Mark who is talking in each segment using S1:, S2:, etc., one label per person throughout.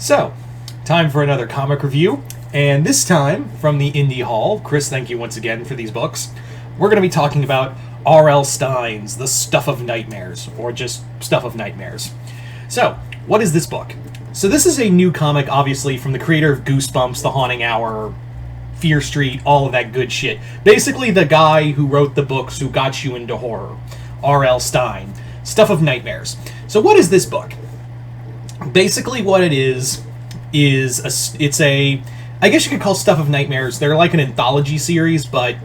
S1: So, time for another comic review, and this time from the Indie Hall. Chris, thank you once again for these books. We're going to be talking about R.L. Stine's The Stuff of Nightmares, or just Stuff of Nightmares. So, what is this book? So this is a new comic, obviously, from the creator of Goosebumps, The Haunting Hour, Fear Street, all of that good shit. Basically the guy who wrote the books who got you into horror. R.L. Stine. Stuff of Nightmares. So what is this book? Basically what it is it's a, I guess you could call Stuff of Nightmares, they're like an anthology series, but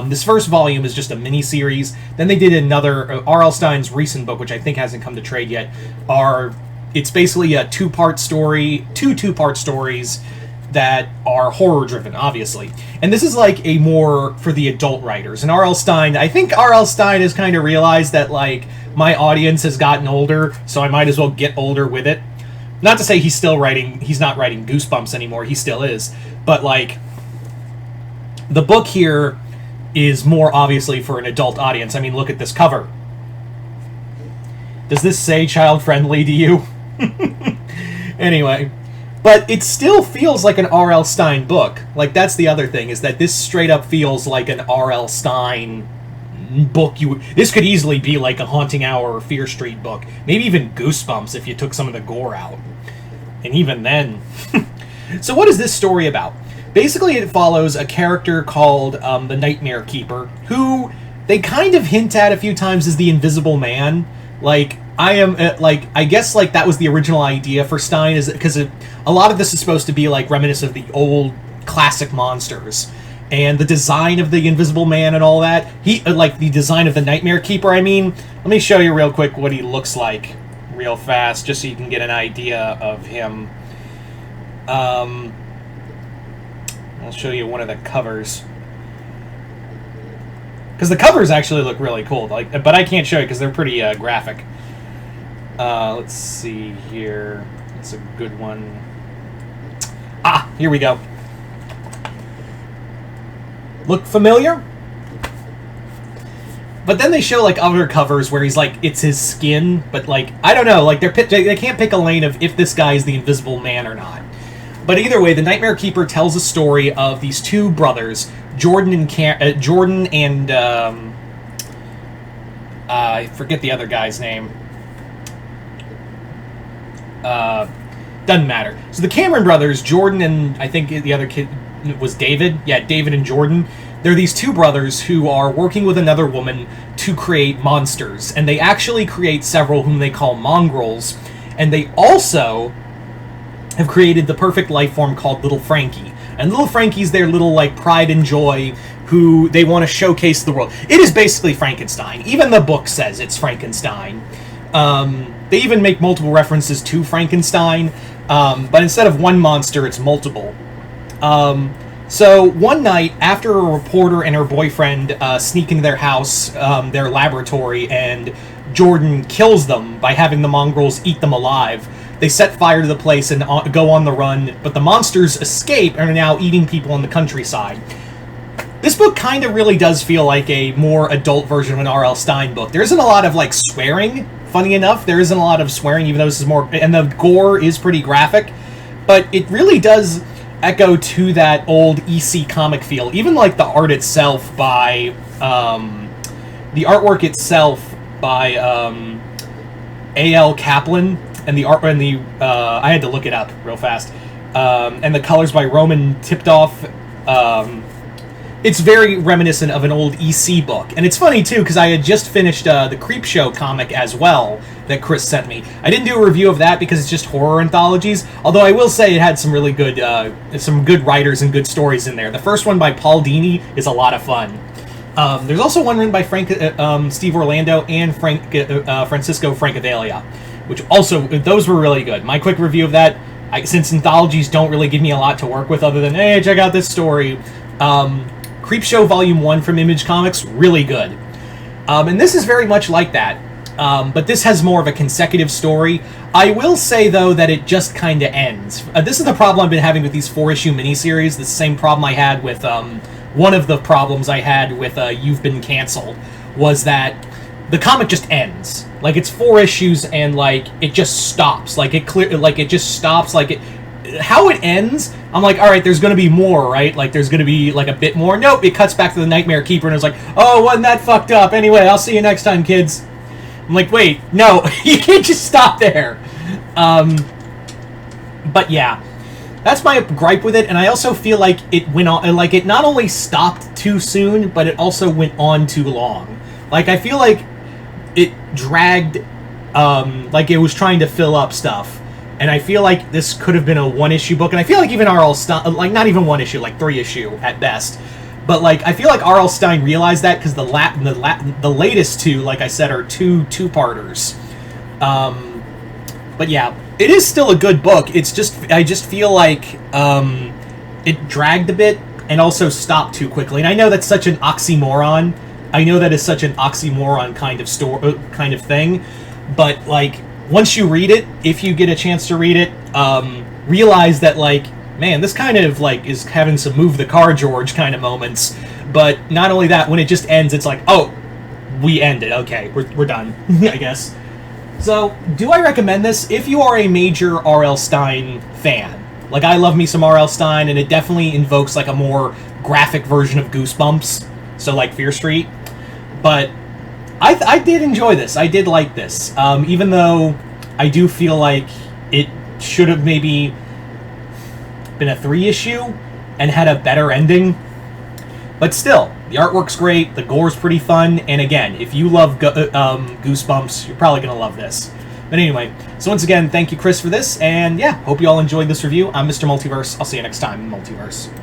S1: this first volume is just a mini-series. Then they did another, R.L. Stine's recent book, which I think hasn't come to trade yet, it's basically a two-part story, two-part stories that are horror-driven, obviously. And this is like a more for the adult writers. And R.L. Stine, I think R.L. Stine has kind of realized that, like, my audience has gotten older, so I might as well get older with it. Not to say he's not writing Goosebumps anymore, he still is. But, like, the book here is more obviously for an adult audience. I mean, look at this cover. Does this say child-friendly to you? Anyway, but it still feels like an R.L. Stine book. Like, that's the other thing, is that this straight up feels like an R.L. Stine book. This could easily be like a Haunting Hour or Fear Street book. Maybe even Goosebumps if you took some of the gore out. And even then. So what is this story about? Basically, it follows a character called the Nightmare Keeper, who they kind of hint at a few times as the Invisible Man. Like, I guess, like, that was the original idea for Stine, is because a lot of this is supposed to be, like, reminiscent of the old classic monsters. And the design of the Invisible Man and all that, like, the design of the Nightmare Keeper, I mean, let me show you real quick what he looks like real fast, just so you can get an idea of him. I'll show you one of the covers. Because the covers actually look really cool, like, but I can't show you because they're pretty graphic. Let's see here. It's a good one. Ah, here we go. Look familiar? But then they show, like, other covers where he's like, it's his skin, but, like, I don't know, like, they can't pick a lane of if this guy is the Invisible Man or not. But either way, the Nightmare Keeper tells a story of these two brothers, Jordan and I forget the other guy's name. Doesn't matter. So the Cameron brothers, Jordan and I think the other kid was David. Yeah, David and Jordan. They're these two brothers who are working with another woman to create monsters. And they actually create several whom they call mongrels. And they also have created the perfect life form called Little Frankie. And Little Frankie's their little, like, pride and joy who they want to showcase the world. It is basically Frankenstein. Even the book says it's Frankenstein. They even make multiple references to Frankenstein, but instead of one monster, it's multiple. So one night, after a reporter and her boyfriend sneak into their house, their laboratory, and Jordan kills them by having the mongrels eat them alive, they set fire to the place and go on the run, but the monsters escape and are now eating people in the countryside. This book kind of really does feel like a more adult version of an R.L. Stine book. There isn't a lot of, like, swearing, funny enough. There isn't a lot of swearing, even though this is more... And the gore is pretty graphic. But it really does echo to that old EC comic feel. Even, like, the art itself by... the artwork itself by A.L. Kaplan. And the art... And the... I had to look it up real fast. And the colors by Roman Tiptoff. It's very reminiscent of an old EC book. And it's funny, too, because I had just finished the Creepshow comic as well that Chris sent me. I didn't do a review of that because it's just horror anthologies, although I will say it had some really good writers and good stories in there. The first one by Paul Dini is a lot of fun. There's also one written by Steve Orlando and Francisco Francavilla, which also, those were really good. My quick review of that, since anthologies don't really give me a lot to work with other than, hey, check out this story, Creepshow Volume 1 from Image Comics, really good. And this is very much like that. But this has more of a consecutive story. I will say, though, that it just kind of ends. This is the problem I've been having with these 4-issue miniseries. The same problem I had with... one of the problems I had with You've Been Cancelled was that the comic just ends. Like, it's 4 issues and, like, it just stops. Like, it just stops. Like, how it ends, I'm like, all right, there's going to be more, right? Like, there's going to be, like, a bit more. Nope, it cuts back to the Nightmare Keeper, and it's like, oh, wasn't that fucked up? Anyway, I'll see you next time, kids. I'm like, wait, no, you can't just stop there. But yeah, that's my gripe with it, and I also feel like it went on, like, it not only stopped too soon, but it also went on too long. Like, I feel like it dragged, like it was trying to fill up stuff. And I feel like this could have been a one-issue book, and I feel like even R.L. Stine, like, not even one issue, like 3 issue at best. But, like, I feel like R.L. Stine realized that, because the latest 2, like I said, are two-parters. But yeah, it is still a good book. It's just, I just feel like it dragged a bit and also stopped too quickly. And I know that's such an oxymoron. I know that is such an oxymoron kind of thing. But, like, once you read it, if you get a chance to read it, realize that, like, man, this kind of, like, is having some move the car, George kind of moments. But not only that, when it just ends, it's like, oh, we ended. Okay, we're done, I guess. So, do I recommend this? If you are a major R.L. Stine fan, like, I love me some R.L. Stine, and it definitely invokes, like, a more graphic version of Goosebumps, so, like, Fear Street. But I did enjoy this. I did like this. Even though I do feel like it should have maybe been a 3-issue and had a better ending. But still, the artwork's great, the gore's pretty fun, and again, if you love Goosebumps, you're probably going to love this. But anyway, so once again, thank you, Chris, for this, and yeah, hope you all enjoyed this review. I'm Mr. Multiverse. I'll see you next time in Multiverse.